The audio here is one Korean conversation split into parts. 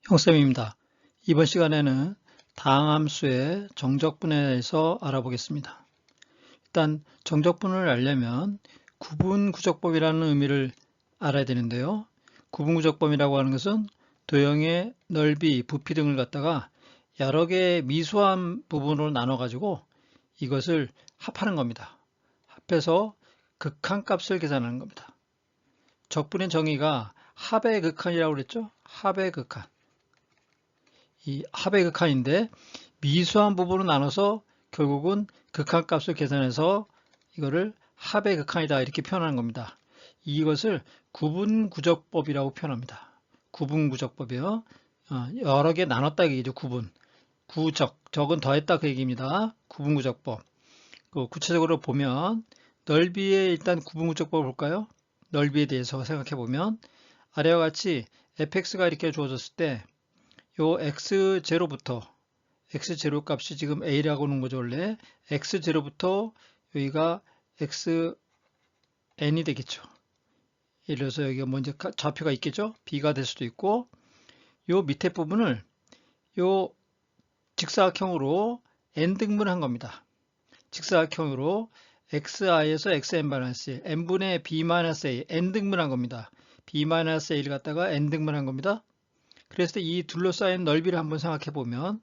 형쌤입니다. 이번 시간에는 다항함수의 정적분에 대해서 알아보겠습니다. 일단 정적분을 알려면 구분구적법이라는 의미를 알아야 되는데요. 구분구적법이라고 하는 것은 도형의 넓이, 부피 등을 갖다가 여러 개의 미수한 부분으로 나눠 가지고 이것을 합하는 겁니다. 합해서 극한값을 계산하는 겁니다. 적분의 정의가 합의 극한이라고 그랬죠? 합의 극한. 이 합의 극한인데 미수한 부분으로 나눠서 결국은 극한값을 계산해서 이거를 합의 극한이다 이렇게 표현하는 겁니다. 이것을 구분구적법이라고 표현합니다. 구분구적법이요. 여러 개 나눴다 얘기죠. 구분. 적은 더했다 그 얘기입니다. 구분구적법. 구체적으로 보면 넓이의 일단 구분구적법을 볼까요? 넓이에 대해서 생각해 보면 아래와 같이 fx가 이렇게 주어졌을 때 요 x0부터 x0 값이 지금 a라고 하는 거죠. 원래 x0부터 여기가 xn이 되겠죠. 예를 들어서 여기가 먼저 좌표가 있겠죠. b가 될 수도 있고 요 밑에 부분을 요 직사각형으로 n등분한 겁니다. 직사각형으로 xi에서 xn-1 n분의 b-a n등분한 겁니다. b-a를 갖다가 n등분한 겁니다. 그래서 이 둘러싸인 넓이를 한번 생각해 보면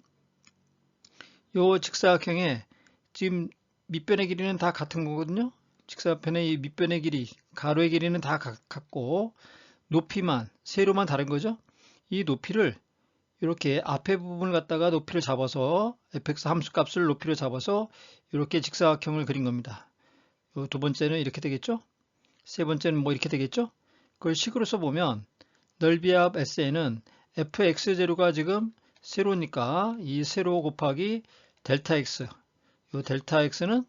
이 직사각형의 지금 밑변의 길이는 다 같은 거거든요. 직사편의 이 밑변의 길이, 가로의 길이는 다 같고 높이만, 세로만 다른 거죠. 이 높이를 이렇게 앞에 부분을 갖다가 높이를 잡아서 fx 함수값을 높이를 잡아서 이렇게 직사각형을 그린 겁니다. 두 번째는 이렇게 되겠죠. 세 번째는 뭐 이렇게 되겠죠. 그걸 식으로 써보면 넓이 합 SN은 fx0가 지금 세로니까 이 세로 곱하기 델타 x, 이 델타 x는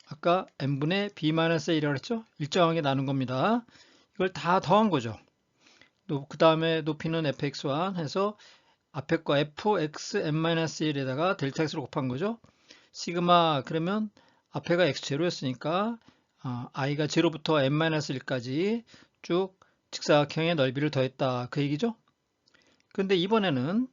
아까 n분의 b-a라고 했죠. 일정하게 나눈 겁니다. 이걸 다 더한 거죠. 그 다음에 높이는 fx1 해서 앞에 거 fxn-1에다가 델타 x를 곱한 거죠. 시그마 그러면 앞에가 x0였으니까 i가 0부터 n-1까지 쭉 직사각형의 넓이를 더했다 그 얘기죠. 그런데 이번에는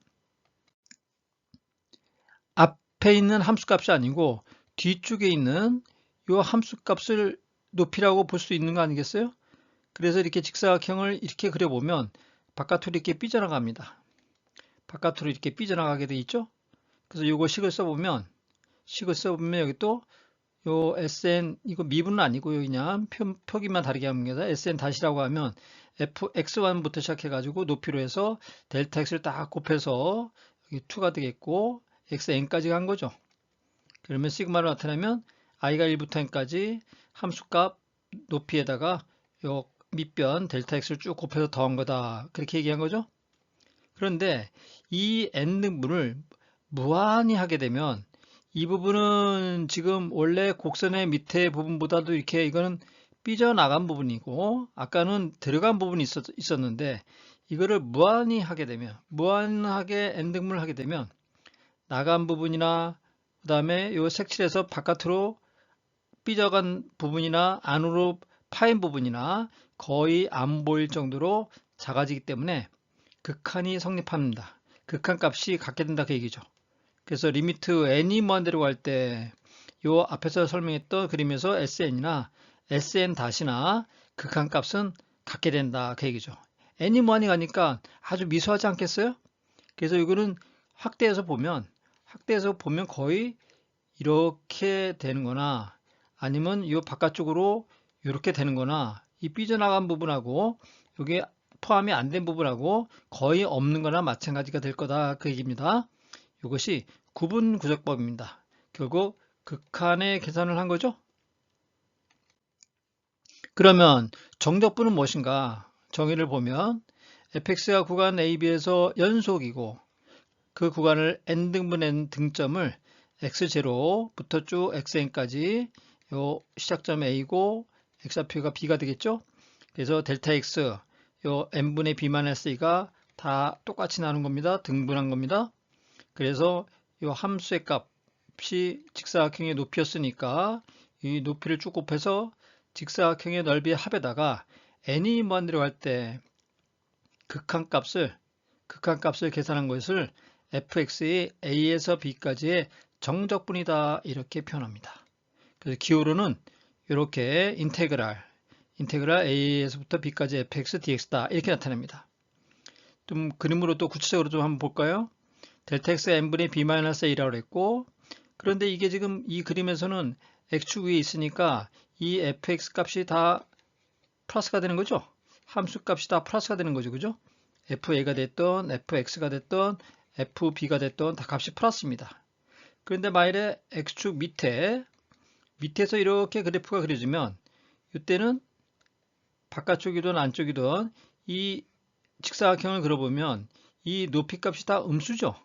앞에 있는 함수값이 아니고 뒤쪽에 있는 이 함수값을 높이라고 볼 수 있는 거 아니겠어요? 그래서 이렇게 직사각형을 이렇게 그려보면 바깥으로 이렇게 삐져나갑니다. 바깥으로 이렇게 삐져나가게 돼 있죠? 그래서 이거 식을 써보면 여기 또 요 SN 이거 미분은 아니고요. 그냥 표기만 다르게 하는 겁니다. SN 다시라고 하면 fx1부터 시작해가지고 높이로 해서 델타 x를 딱 곱해서 여기 2가 되겠고 xn까지 간 거죠. 그러면 시그마를 나타내면 i가 1부터 n까지 함수값 높이에다가 요 밑변 델타 x를 쭉 곱해서 더한 거다. 그렇게 얘기한 거죠. 그런데 이 n등분을 무한히 하게 되면 이 부분은 지금 원래 곡선의 밑에 부분보다도 이렇게 이거는 삐져나간 부분이고 아까는 들어간 부분이 있었는데 이거를 무한히 하게 되면 무한하게 n등분을 하게 되면 나간 부분이나 그 다음에 요 색칠해서 바깥으로 삐져간 부분이나 안으로 파인 부분이나 거의 안 보일 정도로 작아지기 때문에 극한이 성립합니다. 극한 값이 갖게 된다 그 얘기죠. 그래서 리미트 n이 무한대로 갈 때 요 앞에서 설명했던 그림에서 sn이나 sn 다시나 극한값은 갖게 된다 그 얘기죠. n이 무한히 가니까 아주 미소하지 않겠어요? 그래서 이거는 확대해서 보면 거의 이렇게 되는 거나 아니면 이 바깥쪽으로 이렇게 되는 거나 이 삐져나간 부분하고 여기 포함이 안 된 부분하고 거의 없는 거나 마찬가지가 될 거다 그 얘기입니다. 이것이 구분구적법입니다. 결국 극한의 계산을 한 거죠. 그러면 정적분은 무엇인가? 정의를 보면 fx가 구간 AB에서 연속이고 그 구간을 n등분 n 등점을 x0부터 쭉 xn까지 요 시작점 a고 x좌표가 b가 되겠죠. 그래서 델타 x 요 n분의 b-a가 다 똑같이 나눈 겁니다. 등분한 겁니다. 그래서 이 함수의 값이 직사각형의 높이였으니까 이 높이를 쭉 곱해서 직사각형의 넓이의 합에다가 n이 무한대로 갈 때 극한값을 극한값을 계산한 것을 fx의 a에서 b까지의 정적분이다 이렇게 표현합니다. 그래서 기호로는 이렇게 인테그랄 a에서부터 b까지 fx dx다 이렇게 나타냅니다. 좀 그림으로 또 구체적으로 좀 한번 볼까요? 델타 x n분의 b-a라고 했고, 그런데 이게 지금 이 그림에서는 x축 위에 있으니까 이 fx 값이 다 플러스가 되는 거죠. 함수 값이 다 플러스가 되는 거죠. 그죠? fa가 됐던 fx가 됐던 fb가 됐던 다 값이 플러스입니다. 그런데 만일에 x축 밑에서 이렇게 그래프가 그려지면 이때는 바깥쪽이든 안쪽이든 이 직사각형을 그려보면 이 높이 값이 다 음수죠.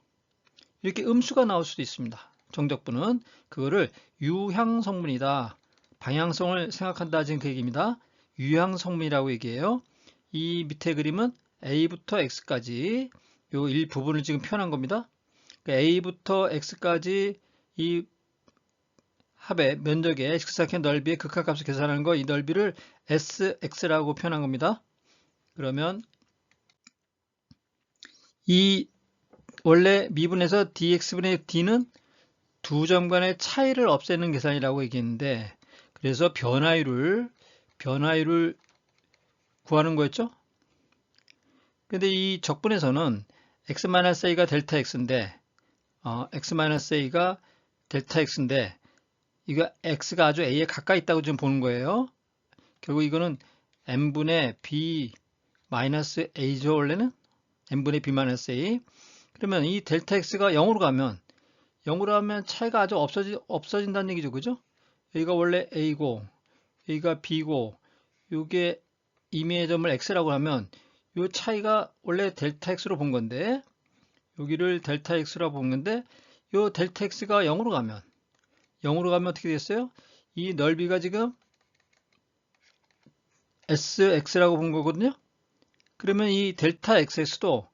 이렇게 음수가 나올 수도 있습니다. 정적분은 그거를 유향성분이다. 방향성을 생각한다 지금 그 얘기입니다. 유향성분이라고 얘기해요. 이 밑에 그림은 A부터 X까지 요 일부분을 지금 표현한 겁니다. 그러니까 A부터 X까지 이 합의 면적의 직사각형 넓이의 극한값을 계산하는 거 이 넓이를 SX라고 표현한 겁니다. 그러면 이 원래 미분에서 dx분의 d는 두 점 간의 차이를 없애는 계산이라고 얘기했는데 그래서 변화율을 구하는 거였죠. 근데 이 적분에서는 x-a가 델타 x인데 x-a가 델타 x인데 이거 x가 아주 a에 가까이 있다고 지금 보는 거예요. 결국 이거는 n분의 b-a죠. 원래는 n분의 b-a. 그러면 이 델타 x가 0으로 가면 차이가 아주 없어진다는 얘기죠. 그죠? 여기가 원래 a고 여기가 b고 이게 임의의 점을 x라고 하면 이 차이가 원래 델타 x로 본 건데 여기를 델타 x라고 본 건데 이 델타 x가 0으로 가면 어떻게 됐어요? 이 넓이가 지금 sx라고 본 거거든요. 그러면 이 델타 xx도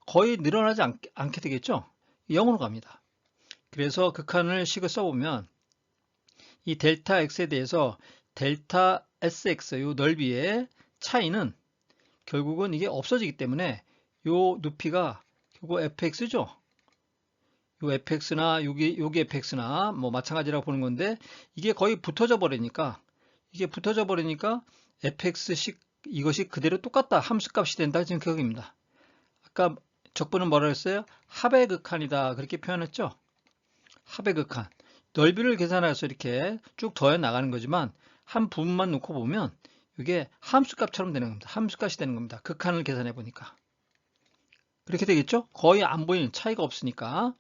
거의 늘어나지 않게 되겠죠? 0으로 갑니다. 그래서 극한을 식을 써보면 이 델타 x에 대해서 델타 sx 이 넓이의 차이는 결국은 이게 없어지기 때문에 이 높이가 결국 fx죠. 요 fx나 여기 fx나 뭐 마찬가지라고 보는 건데 이게 거의 붙어져 버리니까 fx식 이것이 그대로 똑같다. 함수값이 된다. 지금 그 얘기입니다. 아까 적분은 뭐라 했어요? 합의 극한이다. 그렇게 표현했죠. 합의 극한. 넓이를 계산해서 이렇게 쭉 더해 나가는 거지만 한 부분만 놓고 보면 이게 함수값처럼 되는 겁니다. 함수값이 되는 겁니다. 극한을 계산해 보니까. 그렇게 되겠죠? 거의 안 보이는 차이가 없으니까.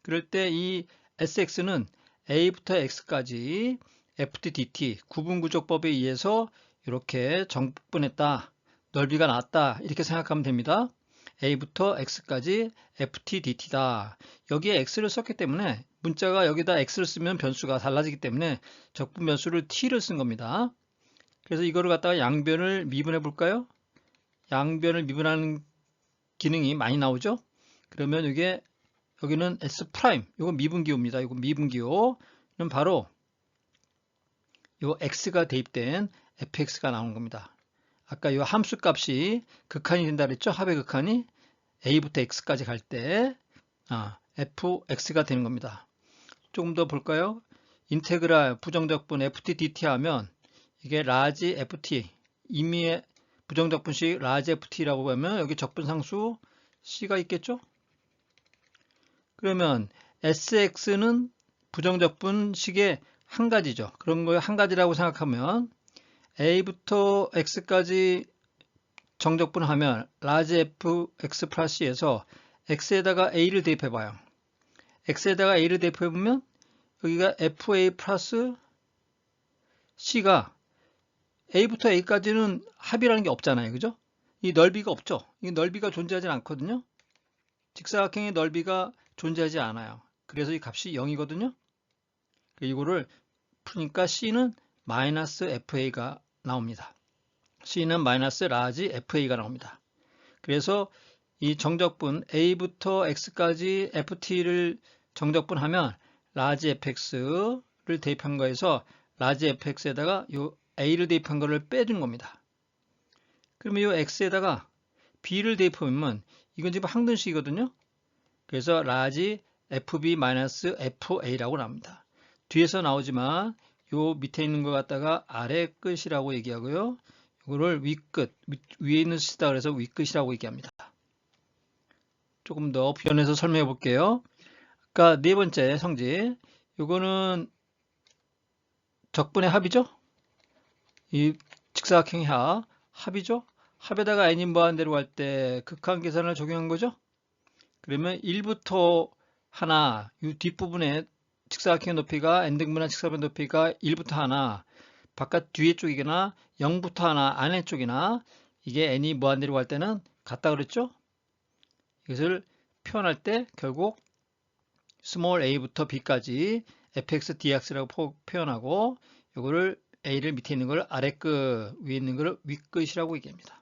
그럴 때 이 sx는 a부터 x까지 ft dt 구분구조법에 의해서 이렇게 정분했다. 넓이가 나왔다. 이렇게 생각하면 됩니다. a부터 x까지 ft dt다. 여기에 x를 썼기 때문에 문자가 여기다 x를 쓰면 변수가 달라지기 때문에 적분 변수를 t를 쓴 겁니다. 그래서 이거를 갖다가 양변을 미분해 볼까요? 양변을 미분하는 기능이 많이 나오죠? 그러면 여기는 S 프라임, 이건 미분기호입니다. 이건 미분기호는 바로 요 x가 대입된 fx가 나오는 겁니다. 아까 이 함수 값이 극한이 된다 그랬죠? 합의 극한이 a부터 x까지 갈 때 fx가 되는 겁니다. 조금 더 볼까요? 인테그랄 부정적분 ft dt 하면 이게 라지 ft 임의의 부정적분식 라지 ft라고 하면 여기 적분상수 c가 있겠죠? 그러면 sx는 부정적분식의 한 가지죠. 그런 거에 한 가지라고 생각하면 a부터 x까지 정적분하면 라지 fx 플러스 c에서 x에다가 a를 대입해 봐요. x에다가 a를 대입해 보면 여기가 fa 플러스 c가 a부터 a까지는 합이라는 게 없잖아요. 그죠? 이 넓이가 없죠. 이 넓이가 존재하지 않거든요. 직사각형의 넓이가 존재하지 않아요. 그래서 이 값이 0이거든요. 이거를 푸니까 c는 마이너스 fa가 나옵니다. c는 마이너스 라지 fa가 나옵니다. 그래서 이 정적분 a부터 x까지 ft를 정적분하면 라지 fx를 대입한 거에서 라지 fx에다가 요 a를 대입한 거를 빼준 겁니다. 그러면 이 x에다가 b를 대입하면 이건 지금 항등식이거든요. 그래서 라지 fb-fa라고 나옵니다. 뒤에서 나오지만 요 밑에 있는 거 갖다가 아래 끝이라고 얘기하고요. 이거를 윗끝, 위에 있는 숫자 그래서 윗끝이라고 얘기합니다. 조금 더 부연해서 설명해 볼게요. 아까 네 번째 성질, 요거는 적분의 합이죠? 이 직사각형의 합이죠? 합에다가 n이 무한대로 갈 때 극한 계산을 적용한 거죠? 그러면 1부터 하나, 이 뒷부분에 직사각형의 높이가 n등분한 직사각형의 높이가 1부터 하나, 바깥 뒤에 쪽이거나 0부터 하나 안에 쪽이나 이게 n이 무한대로 갈 때는 같다 그랬죠? 이것을 표현할 때 결국 스몰 a부터 b까지 fx dx라고 표현하고 이거를 a를 밑에 있는 걸 아래끝, 위에 있는 걸 윗끝이라고 얘기합니다.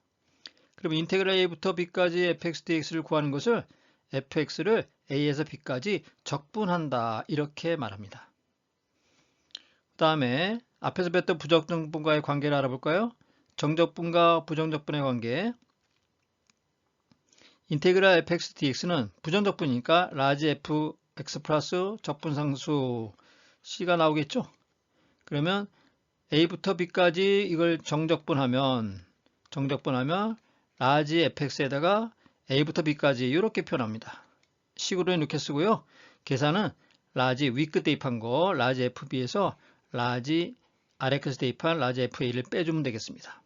그럼 인테그랄 a부터 b까지 fx dx를 구하는 것을 fx를 a에서 b까지 적분한다 이렇게 말합니다. 그 다음에 앞에서 배웠던 부정적분과의 관계를 알아볼까요? 정적분과 부정적분의 관계. 인테그랄 fx dx는 부정적분이니까 라지 fx 플러스 적분상수 c가 나오겠죠? 그러면 a부터 b까지 이걸 정적분하면 라지 fx에다가 a부터 b까지 이렇게 표현합니다. 식으로 이렇게 쓰고요. 계산은 라지 윗끝 대입한 거 라지 fb에서 라지 아래끝에 대입한 라지 fa를 빼주면 되겠습니다.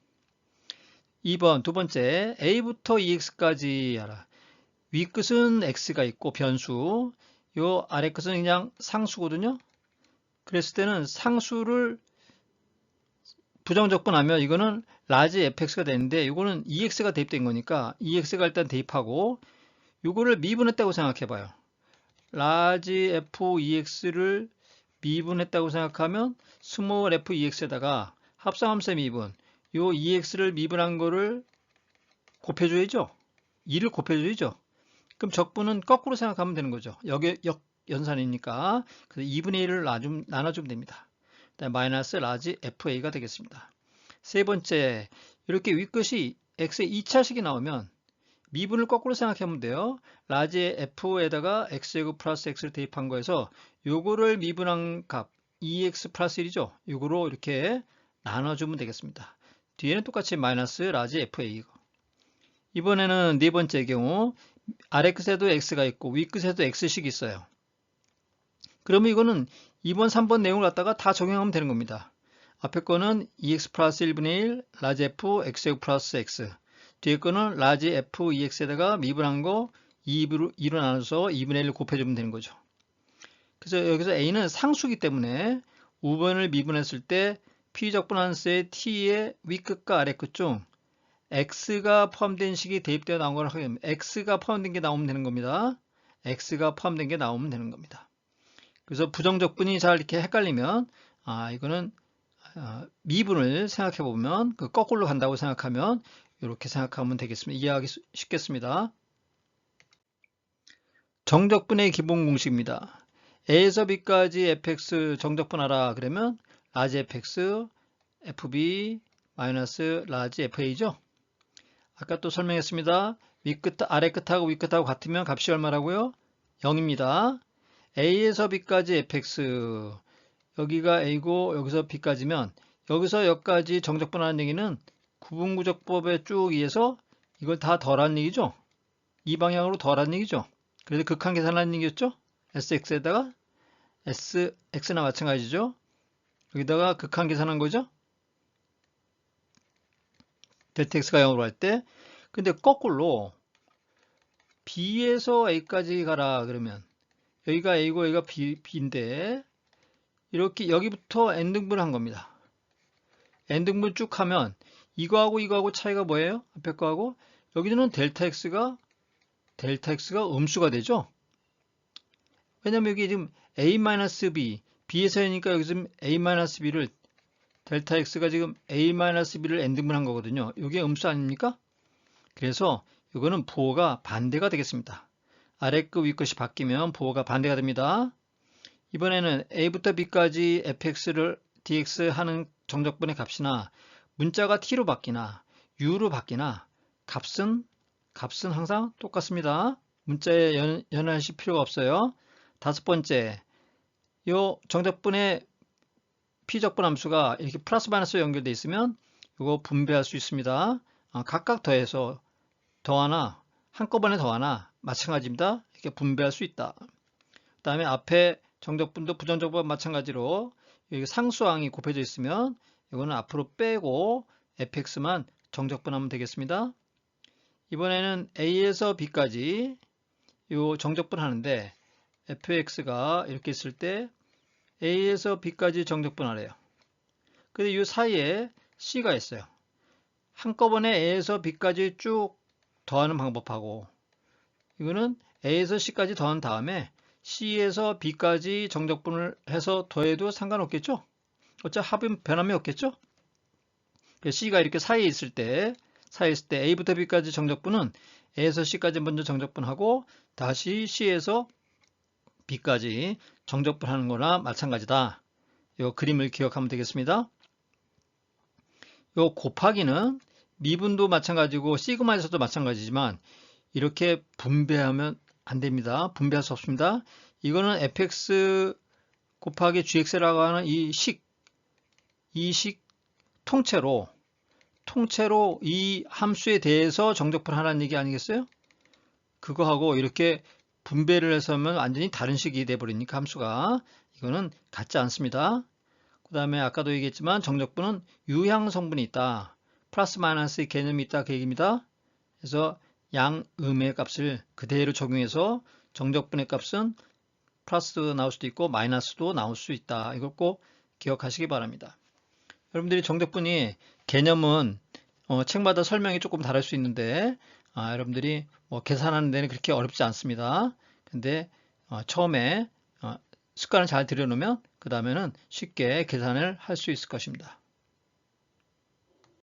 2번 두 번째 a부터 ex까지 알아. 윗끝은 x가 있고 변수, 요 아래끝은 그냥 상수거든요. 그랬을 때는 상수를 부정적분하면 이거는 라지 fx가 되는데 이거는 ex가 대입된 거니까 ex가 일단 대입하고 이거를 미분했다고 생각해 봐요. 라지 f-ex를 미분했다고 생각하면 스몰 f-ex에다가 합성함수의 미분, 요 ex를 미분한 거를 곱해줘야죠. 2를 곱해줘야죠. 그럼 적분은 거꾸로 생각하면 되는 거죠. 역연산이니까. 그래서 2분의 1을 나눠주면 됩니다. 마이너스 라지 fa가 되겠습니다. 세 번째, 이렇게 윗끝이 x의 2차식이 나오면 미분을 거꾸로 생각하면 돼요. 라지 f에다가 x제곱 플러스 x를 대입한 거에서 요거를 미분한 값 2x 플러스 1이죠. 요거로 이렇게 나눠주면 되겠습니다. 뒤에는 똑같이 마이너스 라지 fa. 이번에는 네 번째 경우 아래 끝에도 x가 있고 윗 끝에도 x식이 있어요. 그러면 이거는 2번, 3번 내용을 갖다가 다 적용하면 되는 겁니다. 앞에 거는 2x 플러스 1분의 1 라지 f x제곱 플러스 x, 뒤에 거는 라지 f 2x에다가 미분한 거 2로 나눠서 2분의 1을 곱해주면 되는 거죠. 그래서 여기서 a는 상수기 때문에 5번을 미분했을 때 p적분함수의 t의 윗끝과 아래끝 중 x가 포함된 식이 대입되어 나온 걸 하게 되면 x가 포함된 게 나오면 되는 겁니다. x가 포함된 게 나오면 되는 겁니다. 그래서 부정적분이 잘 이렇게 헷갈리면 이거는 미분을 생각해 보면 그 거꾸로 간다고 생각하면 이렇게 생각하면 되겠습니다. 이해하기 쉽겠습니다. 정적분의 기본 공식입니다. a에서 b까지 fx 정적분하라 그러면 라지 fx fb 마이너스 라지 fa죠. 아까 또 설명했습니다. 윗끝, 아래끝하고 윗끝하고 같으면 값이 얼마라고요? 0입니다. a에서 b까지 fx, 여기가 a고 여기서 b까지면 여기서 여기까지 정적분하는 얘기는 구분구적법에 쭉 의해서 이걸 다 더하는 얘기죠. 이 방향으로 더하는 얘기죠. 그래서 극한 계산하는 얘기였죠. sx에다가 sx나 마찬가지죠. 여기다가 극한 계산한 거죠. 델타 x가 0으로 할 때. 근데 거꾸로 b에서 a까지 가라 그러면 여기가 a고 여기가 b인데 이렇게 여기부터 n등분을 한 겁니다. n등분 쭉 하면 이거하고 차이가 뭐예요? 앞에 거하고 여기는 델타 x가 음수가 되죠. 왜냐면 여기 지금 a-b b에서 하니까 여기 지금 a-b를 델타 x가 지금 a-b를 n등분한 거거든요. 이게 음수 아닙니까? 그래서 이거는 부호가 반대가 되겠습니다. 아래끝 윗끝이 바뀌면 부호가 반대가 됩니다. 이번에는 a부터 b까지 fx를 dx 하는 정적분의 값이나 문자가 t로 바뀌나 u로 바뀌나 값은 값은 항상 똑같습니다. 문자에 연연하실 필요가 없어요. 다섯 번째, 요 정적분의 피적분 함수가 이렇게 플러스 마이너스 연결되어 있으면 이거 분배할 수 있습니다. 각각 더해서 더하나 한꺼번에 더하나 마찬가지입니다. 이렇게 분배할 수 있다. 그 다음에 앞에 정적분도 부정적분과 마찬가지로 여기 상수항이 곱해져 있으면 이거는 앞으로 빼고 fx만 정적분하면 되겠습니다. 이번에는 a에서 b까지 요 정적분 하는데 fx가 이렇게 있을 때 a에서 b까지 정적분 하래요. 근데 이 사이에 c가 있어요. 한꺼번에 a에서 b까지 쭉 더하는 방법하고 이거는 a에서 c까지 더한 다음에 c에서 b까지 정적분을 해서 더해도 상관없겠죠? 어차피 합은 변함이 없겠죠? c가 이렇게 사이에 있을 때 a부터 b까지 정적분은 a에서 c까지 먼저 정적분하고 다시 c에서 b까지 정적분하는 거나 마찬가지다. 이 그림을 기억하면 되겠습니다. 이 곱하기는 미분도 마찬가지고 시그마에서도 마찬가지지만 이렇게 분배하면 안 됩니다. 분배할 수 없습니다. 이거는 fx 곱하기 gx라고 하는 이 식 통째로 이 함수에 대해서 정적분하라는 얘기 아니겠어요? 그거하고 이렇게 분배를 해서 하면 완전히 다른 식이 돼버리니까 함수가 이거는 같지 않습니다. 그 다음에 아까도 얘기했지만 정적분은 유향 성분이 있다. 플러스 마이너스의 개념이 있다 그 얘기입니다. 그래서 양음의 값을 그대로 적용해서 정적분의 값은 플러스도 나올 수도 있고 마이너스도 나올 수 있다. 이걸 꼭 기억하시기 바랍니다. 여러분들이 정적분이 개념은 책마다 설명이 조금 다를 수 있는데 여러분들이 계산하는 데는 그렇게 어렵지 않습니다. 근데 처음에 습관을 잘 들여놓으면 그 다음에는 쉽게 계산을 할 수 있을 것입니다.